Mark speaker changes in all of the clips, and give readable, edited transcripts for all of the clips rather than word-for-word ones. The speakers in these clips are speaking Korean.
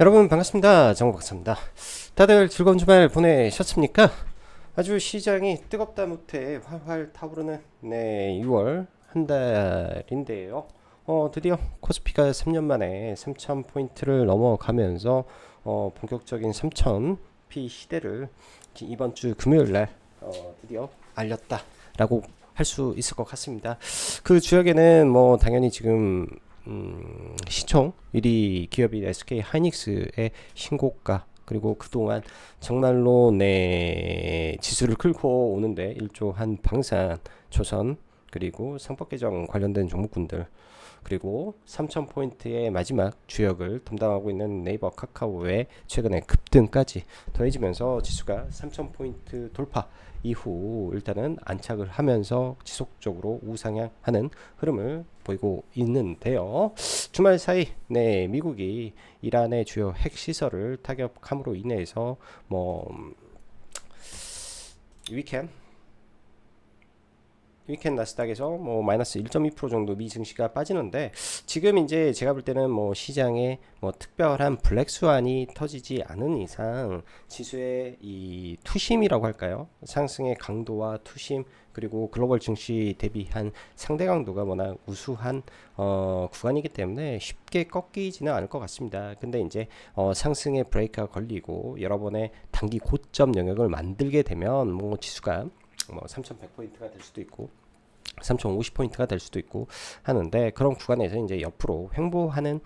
Speaker 1: 여러분 반갑습니다. 정박사입니다. 다들 즐거운 주말 보내셨습니까? 아주 시장이 뜨겁다 못해 활활 타오르는 6월 한 달인데요. 드디어 코스피가 3년 만에 3,000포인트를 넘어가면서 본격적인 3,000p 시대를 이번 주 금요일 날 드디어 알렸다라고 할 수 있을 것 같습니다. 그 주역에는 뭐 당연히 지금 시총 1위 기업인 SK 하이닉스의 신고가, 그리고 그동안 정말로 지수를 끌고 오는데 일조한 방산, 조선, 그리고 상법 개정 관련된 종목군들, 그리고 3,000포인트의 마지막 주역을 담당하고 있는 네이버 카카오의 최근의 급등까지 더해지면서 지수가 3,000포인트 돌파 이후 일단은 안착을 하면서 지속적으로 우상향하는 흐름을 보이고 있는데요. 주말 사이 미국이 이란의 주요 핵시설을 타격함으로 인해서 위켄 나스닥에서 뭐 마이너스 1.2% 정도 미 증시가 빠지는데, 지금 이제 제가 볼 때는 뭐 시장에 뭐 특별한 블랙스완이 터지지 않은 이상 지수의 이 투심이라고 할까요? 상승의 강도와 투심, 그리고 글로벌 증시 대비한 상대 강도가 워낙 우수한 구간이기 때문에 쉽게 꺾이지는 않을 것 같습니다. 근데 이제 상승의 브레이크가 걸리고 여러 번의 단기 고점 영역을 만들게 되면 뭐 지수가 뭐 3,100포인트가 될 수도 있고 3,050포인트가 될 수도 있고 하는데, 그런 구간에서 이제 옆으로 횡보하는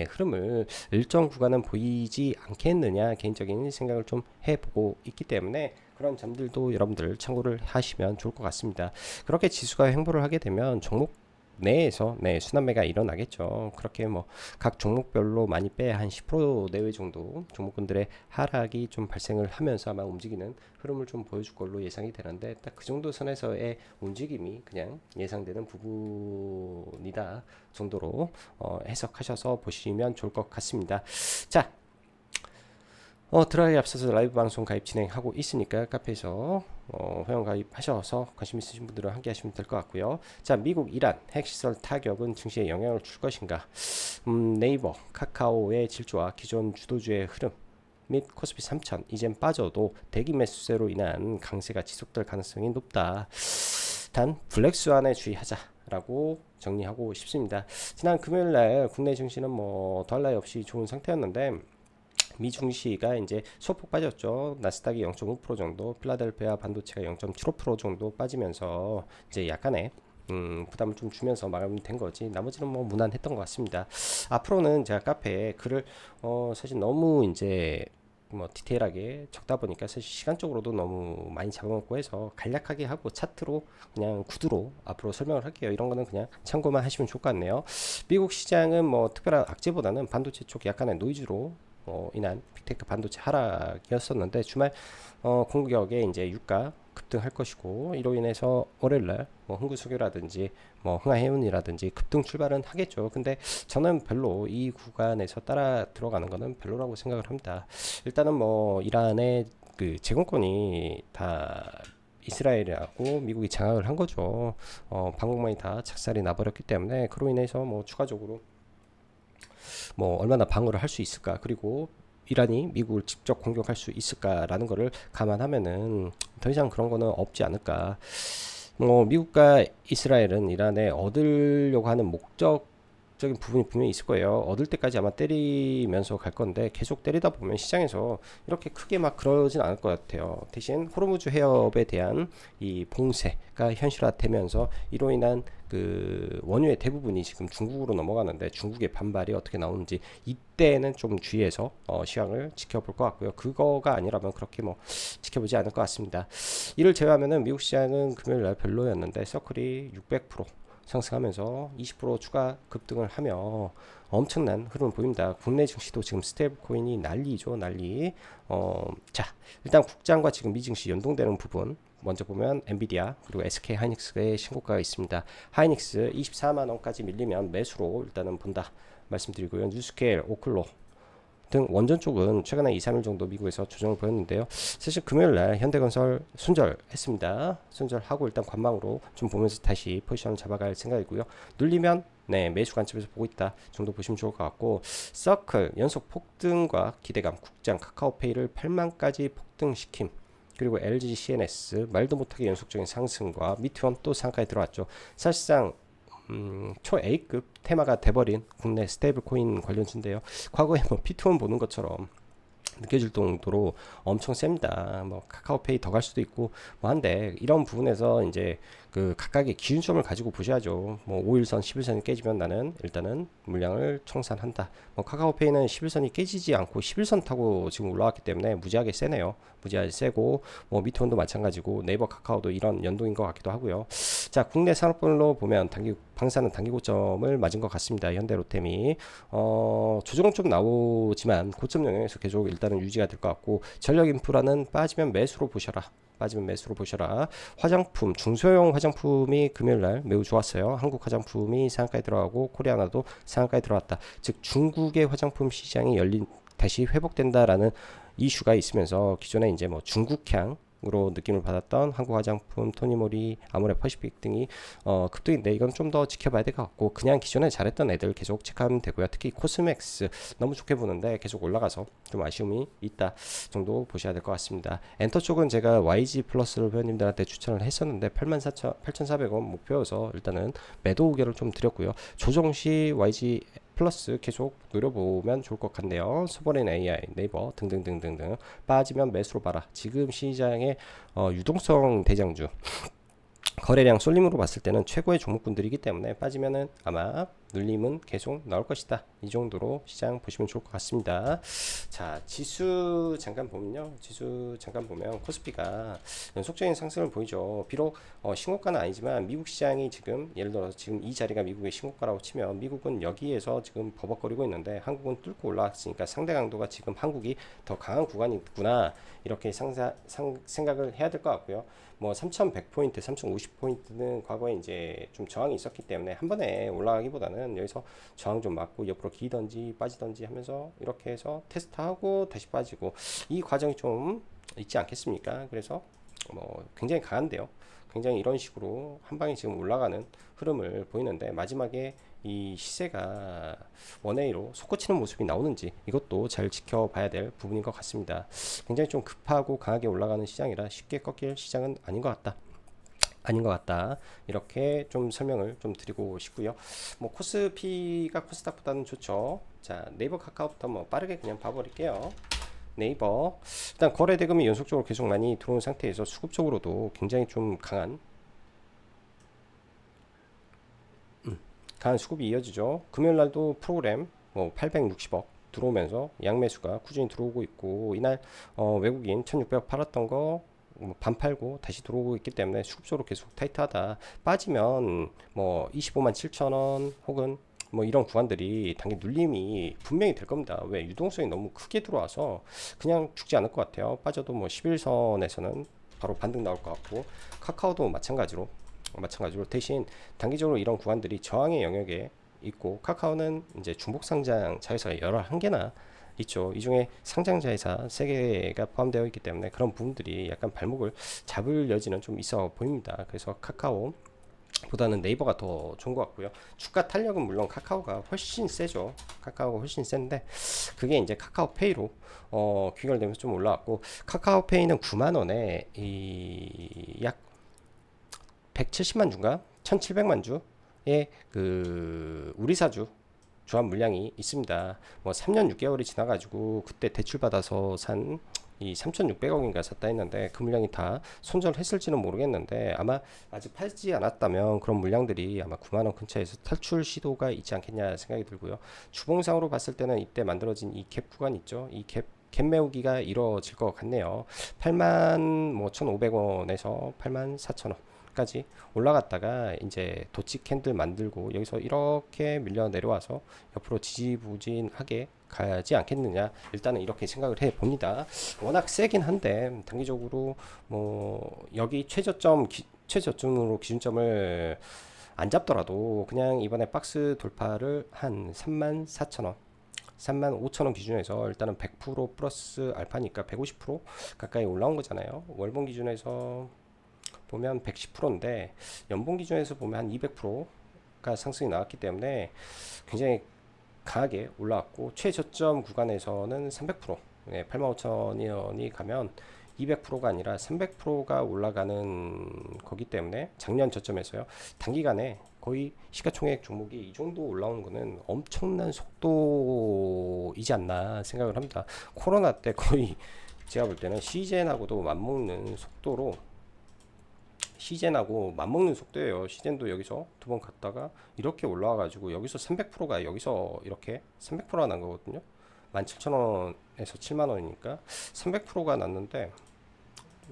Speaker 1: 흐름을 일정 구간은 보이지 않겠느냐 개인적인 생각을 좀 해보고 있기 때문에 그런 점들도 여러분들 참고를 하시면 좋을 것 같습니다. 그렇게 지수가 횡보를 하게 되면 종목 내에서 순환매가 일어나겠죠. 그렇게 뭐 각 종목별로 많이 빼야 한 10% 내외 정도 종목군들의 하락이 좀 발생을 하면서 아마 움직이는 흐름을 좀 보여줄 걸로 예상이 되는데, 딱 그 정도 선에서의 움직임이 그냥 예상되는 부분이다 정도로 해석하셔서 보시면 좋을 것 같습니다. 자, 들어가기 앞서서 라이브 방송 가입 진행하고 있으니까 카페에서 회원 가입하셔서 관심 있으신 분들은 함께 하시면 될 것 같고요. 자, 미국 이란 핵시설 타격은 증시에 영향을 줄 것인가? 네이버, 카카오의 질주와 기존 주도주의 흐름 및 코스피 3,000 이젠 빠져도 대기 매수세로 인한 강세가 지속될 가능성이 높다. 단 블랙스완에 주의하자라고 정리하고 싶습니다. 지난 금요일날 국내 증시는 뭐 더할 나위 없이 좋은 상태였는데, 미 증시가 이제 소폭 빠졌죠. 나스닥이 0.5% 정도, 필라델피아 반도체가 0.75% 정도 빠지면서 이제 약간의 부담을 좀 주면서 마감된 거지, 나머지는 뭐 무난했던 것 같습니다. 앞으로는 제가 카페에 글을 사실 너무 이제 뭐 디테일하게 적다 보니까 사실 시간적으로도 너무 많이 잡아먹고 해서 간략하게 하고 차트로 그냥 구두로 앞으로 설명을 할게요. 이런 거는 그냥 참고만 하시면 좋을 것 같네요. 미국 시장은 뭐 특별한 악재보다는 반도체 쪽 약간의 노이즈로 인한 빅테크 반도체 하락이었었는데, 주말 공격에 이제 유가 급등할 것이고, 이로 인해서 월요일날 뭐 흥구석유라든지 뭐 흥하해운이라든지 급등 출발은 하겠죠. 근데 저는 별로 이 구간에서 따라 들어가는 거는 별로라고 생각을 합니다. 일단은 뭐 이란의 그 제공권이 다 이스라엘하고 미국이 장악을 한 거죠. 방공망이 다 착살이 나버렸기 때문에 그로 인해서 뭐 추가적으로 뭐 얼마나 방어를 할 수 있을까, 그리고 이란이 미국을 직접 공격할 수 있을까라는 거를 감안하면은 더 이상 그런 거는 없지 않을까. 뭐 미국과 이스라엘은 이란에 얻으려고 하는 목적적인 부분이 분명히 있을 거예요. 얻을 때까지 아마 때리면서 갈 건데, 계속 때리다 보면 시장에서 이렇게 크게 막 그러진 않을 것 같아요. 대신 호르무즈 해협에 대한 이 봉쇄가 현실화되면서 이로 인한 그 원유의 대부분이 지금 중국으로 넘어가는데, 중국의 반발이 어떻게 나오는지 이때는 좀 주의해서 시황을 지켜볼 것 같고요. 그거가 아니라면 그렇게 뭐 지켜보지 않을 것 같습니다. 이를 제외하면은 미국 시장은 금요일 날 별로였는데 서클이 600% 상승하면서 20% 추가 급등을 하며 엄청난 흐름을 보입니다. 국내 증시도 지금 스테이블 코인이 난리죠, 난리. 자, 일단 국장과 지금 미 증시 연동되는 부분 먼저 보면 엔비디아 그리고 SK 하이닉스의 신고가가 있습니다. 하이닉스 24만 원까지 밀리면 매수로 일단은 본다 말씀드리고요. 뉴스케일, 오클로 등 원전 쪽은 최근에 2, 3일 정도 미국에서 조정을 보였는데요. 사실 금요일날 현대건설 순절했습니다. 순절하고 일단 관망으로 좀 보면서 다시 포지션을 잡아갈 생각이고요. 눌리면 네, 매수 관점에서 보고 있다 정도 보시면 좋을 것 같고, 서클 연속 폭등과 기대감, 국장 카카오페이를 8만까지 폭등시킴, 그리고 LG CNS 말도 못하게 연속적인 상승과 미트원 또 상가에 들어왔죠. 사실상 초 A급 테마가 돼버린 국내 스테이블 코인 관련주인데요. 과거에 뭐 피투원 보는 것처럼 느껴질 정도로 엄청 셉니다. 뭐 카카오페이 더 갈 수도 있고 뭐 한데, 이런 부분에서 이제 그 각각의 기준점을 가지고 보셔야죠. 뭐 5일선, 11선이 깨지면 나는 일단은 물량을 청산한다. 뭐 카카오페이는 11선이 깨지지 않고 11선 타고 지금 올라왔기 때문에 무지하게 세네요. 무지하게 세고, 뭐 미톤도 마찬가지고 네이버 카카오도 이런 연동인 것 같기도 하고요. 자, 국내 산업별로 보면 방사는 단기 고점을 맞은 것 같습니다. 현대 로템이 조정은 좀 나오지만 고점 영역에서 계속 일단은 유지가 될 것 같고, 전력 인프라는 빠지면 매수로 보셔라. 빠지면 매수로 보셔라. 화장품, 중소형 화장품이 금요일날 매우 좋았어요. 한국 화장품이 상한가에 들어가고 코리아나도 상한가에 들어왔다. 즉 중국의 화장품 시장이 다시 회복된다라는 이슈가 있으면서, 기존에 이제 뭐 중국향 으로 느낌을 받았던 한국 화장품, 토니모리, 아모레 퍼시픽 등이 급등인데, 이건 좀 더 지켜봐야 될 것 같고, 그냥 기존에 잘했던 애들 계속 체크하면 되고요. 특히 코스맥스 너무 좋게 보는데 계속 올라가서 좀 아쉬움이 있다 정도 보셔야 될 것 같습니다. 엔터 쪽은 제가 YG 플러스를 회원님들한테 추천을 했었는데 84,000원 목표여서 일단은 매도 우겨를 좀 드렸고요. 조정 시 YG 플러스 계속 노려보면 좋을 것 같네요. 소버린 AI, 네이버 등등등등등 빠지면 매수로 봐라. 지금 시장의 유동성 대장주, 거래량 쏠림으로 봤을 때는 최고의 종목군들이기 때문에 빠지면은 아마 눌림은 계속 나올 것이다. 이 정도로 시장 보시면 좋을 것 같습니다. 자, 지수 잠깐 보면 코스피가 연속적인 상승을 보이죠. 비록 신고가는 아니지만 미국 시장이 지금, 예를 들어서 지금 이 자리가 미국의 신고가라고 치면, 미국은 여기에서 지금 버벅거리고 있는데 한국은 뚫고 올라왔으니까 상대 강도가 지금 한국이 더 강한 구간이 있구나, 이렇게 생각을 해야 될 것 같고요. 뭐 3,100포인트, 3,050포인트는 과거에 이제 좀 저항이 있었기 때문에 한 번에 올라가기보다는 여기서 저항 좀 맞고 옆으로 기던지 빠지던지 하면서 이렇게 해서 테스트하고 다시 빠지고, 이 과정이 좀 있지 않겠습니까? 그래서 뭐 굉장히 강한데요. 굉장히 이런 식으로 한 방에 지금 올라가는 흐름을 보이는데, 마지막에 이 시세가 원웨이로 솟구치는 모습이 나오는지, 이것도 잘 지켜봐야 될 부분인 것 같습니다. 굉장히 좀 급하고 강하게 올라가는 시장이라 쉽게 꺾일 시장은 아닌 것 같다. 이렇게 좀 설명을 좀 드리고 싶고요. 뭐 코스피가 코스닥보다는 좋죠. 자, 네이버 카카오부터 뭐 빠르게 그냥 봐버릴게요. 네이버 일단 거래 대금이 연속적으로 계속 많이 들어온 상태에서 수급적으로도 굉장히 좀 강한 수급이 이어지죠. 금요일 날도 프로그램 뭐 860억 들어오면서 양매수가 꾸준히 들어오고 있고, 이날 외국인 1600억 팔았던 거 반 팔고 다시 들어오고 있기 때문에 수급적으로 계속 타이트하다. 빠지면 뭐 25만 7천원 혹은 뭐 이런 구간들이 단기 눌림이 분명히 될 겁니다. 왜? 유동성이 너무 크게 들어와서 그냥 죽지 않을 것 같아요. 빠져도 뭐 11선에서는 바로 반등 나올 것 같고, 카카오도 마찬가지로 대신 단기적으로 이런 구간들이 저항의 영역에 있고, 카카오는 이제 중복 상장 자회사가 11개나 있죠. 이 중에 상장 자회사 3개가 포함되어 있기 때문에 그런 부분들이 약간 발목을 잡을 여지는 좀 있어 보입니다. 그래서 카카오 보다는 네이버가 더 좋은 것 같고요. 주가 탄력은 물론 카카오가 훨씬 세죠. 카카오가 훨씬 센데, 그게 이제 카카오페이로 귀결되면서 좀 올라왔고, 카카오페이는 9만원에 약 170만 주인가 1700만 주의 그 우리사주 조합 물량이 있습니다. 뭐 3년 6개월이 지나가지고 그때 대출 받아서 산 이 3,600억인가 샀다 했는데, 그 물량이 다 손절했을지는 모르겠는데, 아마 아직 팔지 않았다면 그런 물량들이 아마 9만원 근처에서 탈출 시도가 있지 않겠냐 생각이 들고요. 주봉상으로 봤을 때는 이때 만들어진 이 갭 구간 있죠. 이 갭 메우기가 이루어질 것 같네요. 8만 뭐 1,500원에서 8만 4천원 까지 올라갔다가 이제 도치 캔들 만들고 여기서 이렇게 밀려 내려와서 옆으로 지지부진하게 가지 않겠느냐, 일단은 이렇게 생각을 해 봅니다. 워낙 세긴 한데 단기적으로 뭐 여기 최저점으로 기준점을 안 잡더라도 그냥 이번에 박스 돌파를 한 34,000원 35,000원 기준에서 일단은 100% 플러스 알파니까 150% 가까이 올라온 거잖아요. 월봉 기준에서 보면 110%인데 연봉 기준에서 보면 한 200% 주가 상승이 나왔기 때문에 굉장히 강하게 올라왔고 최저점 구간에서는 300% 85,000원이 가면 200%가 아니라 300%가 올라가는 거기 때문에 작년 저점에서요. 단기간에 거의 시가총액 종목이 이 정도 올라오는 거는 엄청난 속도이지 않나 생각을 합니다. 코로나 때 거의 제가 볼 때는 시젠하고도 맞먹는 속도로 시젠하고 맞먹는 속도예요. 시젠도 여기서 두 번 갔다가 이렇게 올라와 가지고 여기서 300%가 여기서 이렇게 300%가 난 거거든요. 17,000원에서 7만원이니까 300%가 났는데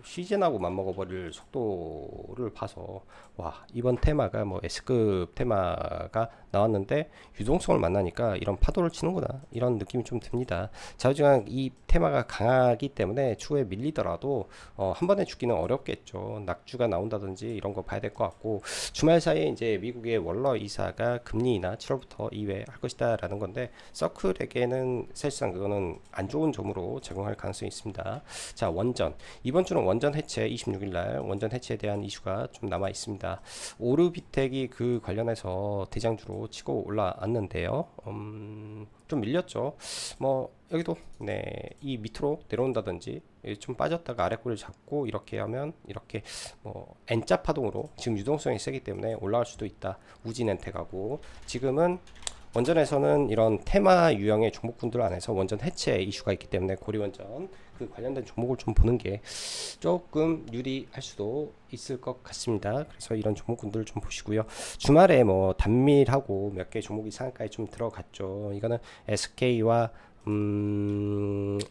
Speaker 1: 시즌하고 맞먹어버릴 속도를 봐서 와 이번 테마가 뭐 S급 테마가 나왔는데 유동성을 만나니까 이런 파도를 치는구나 이런 느낌이 좀 듭니다. 자우지간 이 테마가 강하기 때문에 추후에 밀리더라도 한 번에 죽기는 어렵겠죠. 낙주가 나온다든지 이런 거 봐야 될 것 같고 주말 사이에 이제 미국의 월러 이사가 금리 인하 7월부터 2회 할 것이다 라는 건데 서클에게는 사실상 그거는 안 좋은 점으로 작용할 가능성이 있습니다. 자 원전 이번 주는 원전 해체 26일날 원전 해체에 대한 이슈가 좀 남아 있습니다. 오르비텍이 그 관련해서 대장주로 치고 올라왔는데요. 좀 밀렸죠. 뭐 여기도 이 밑으로 내려온다든지 좀 빠졌다가 아래 꼬리를 잡고 이렇게 하면 이렇게 뭐 N자 파동으로 지금 유동성이 세기 때문에 올라갈 수도 있다. 우진엔텍 하고 지금은 원전에서는 이런 테마 유형의 종목군들 안에서 원전 해체 이슈가 있기 때문에 고리원전 그 관련된 종목을 좀 보는 게 조금 유리할 수도 있을 것 같습니다. 그래서 이런 종목군들 좀 보시고요. 주말에 뭐 단밀하고 몇 개 종목이 상한가에 좀 들어갔죠. 이거는 SK와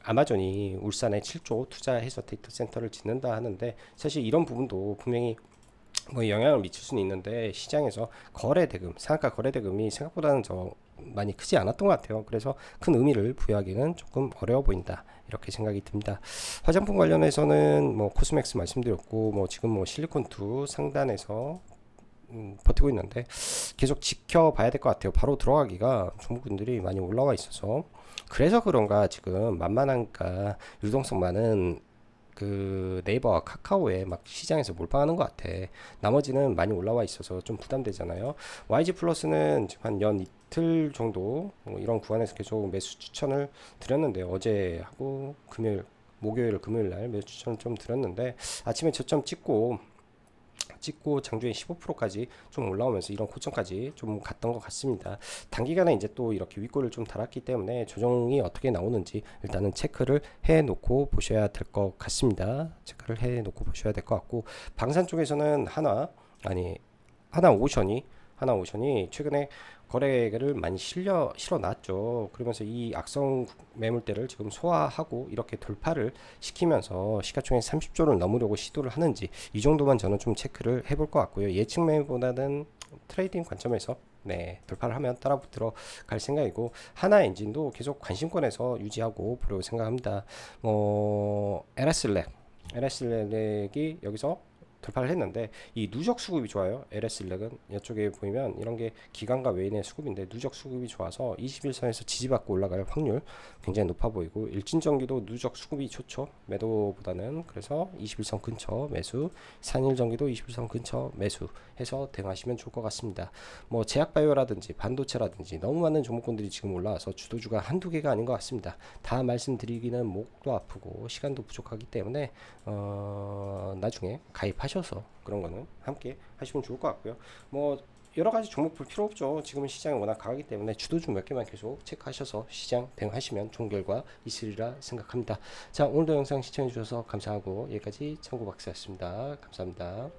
Speaker 1: 아마존이 울산에 7조 투자해서 데이터 센터를 짓는다 하는데 사실 이런 부분도 분명히 뭐 영향을 미칠 수는 있는데 시장에서 거래 대금, 상한가 거래 대금이 생각보다는 저 많이 크지 않았던 것 같아요. 그래서 큰 의미를 부여하기는 조금 어려워 보인다. 이렇게 생각이 듭니다. 화장품 관련해서는 뭐 코스맥스 말씀드렸고 뭐 지금 뭐 실리콘2 상단에서 버티고 있는데 계속 지켜봐야 될 것 같아요. 바로 들어가기가 종목군들이 많이 올라와 있어서 그래서 그런가 지금 만만한가 유동성 많은 그 네이버와 카카오에 막 시장에서 몰빵하는 것 같아. 나머지는 많이 올라와 있어서 좀 부담되잖아요. YG 플러스는 지금 한 연 이틀 정도 이런 구간에서 계속 매수 추천을 드렸는데 어제 하고 금요일, 목요일, 금요일 날 매수 추천을 좀 드렸는데 아침에 저점 찍고 장중에 15%까지 좀 올라오면서 이런 고점까지 좀 갔던 것 같습니다. 단기간에 이제 또 이렇게 윗골을 좀 달았기 때문에 조정이 어떻게 나오는지 일단은 체크를 해 놓고 보셔야 될 것 같습니다. 체크를 해 놓고 보셔야 될 것 같고 방산 쪽에서는 하나오션이 최근에 거래를 많이 실어 놨죠. 그러면서 이 악성 매물대를 지금 소화하고 이렇게 돌파를 시키면서 시가총액 30조를 넘으려고 시도를 하는지 이 정도만 저는 좀 체크를 해볼 것 같고요. 예측 매물보다는 트레이딩 관점에서 돌파를 하면 따라 들어갈 생각이고 하나 엔진도 계속 관심권에서 유지하고 보려고 생각합니다. LS렉이 여기서 돌파를 했는데 이 누적 수급이 좋아요. LS렉은 이쪽에 보이면 이런 게 기관과 외인의 수급인데 누적 수급이 좋아서 21선에서 지지받고 올라갈 확률 굉장히 높아 보이고 일진전기도 누적 수급이 좋죠. 매도보다는 그래서 21선 근처 매수, 산일전기도 21선 근처 매수 해서 대응하시면 좋을 것 같습니다. 뭐 제약바이오라든지 반도체라든지 너무 많은 종목군들이 지금 올라와서 주도주가 한두 개가 아닌 것 같습니다. 다 말씀드리기는 목도 아프고 시간도 부족하기 때문에 나중에 가입하셔서 그런 거는 함께 하시면 좋을 것 같고요. 뭐 여러 가지 종목 볼 필요 없죠. 지금은 시장이 워낙 강하기 때문에 주도주 몇 개만 계속 체크하셔서 시장 대응하시면 좋은 결과 있으리라 생각합니다. 자, 오늘도 영상 시청해 주셔서 감사하고 여기까지 청구박사였습니다. 감사합니다.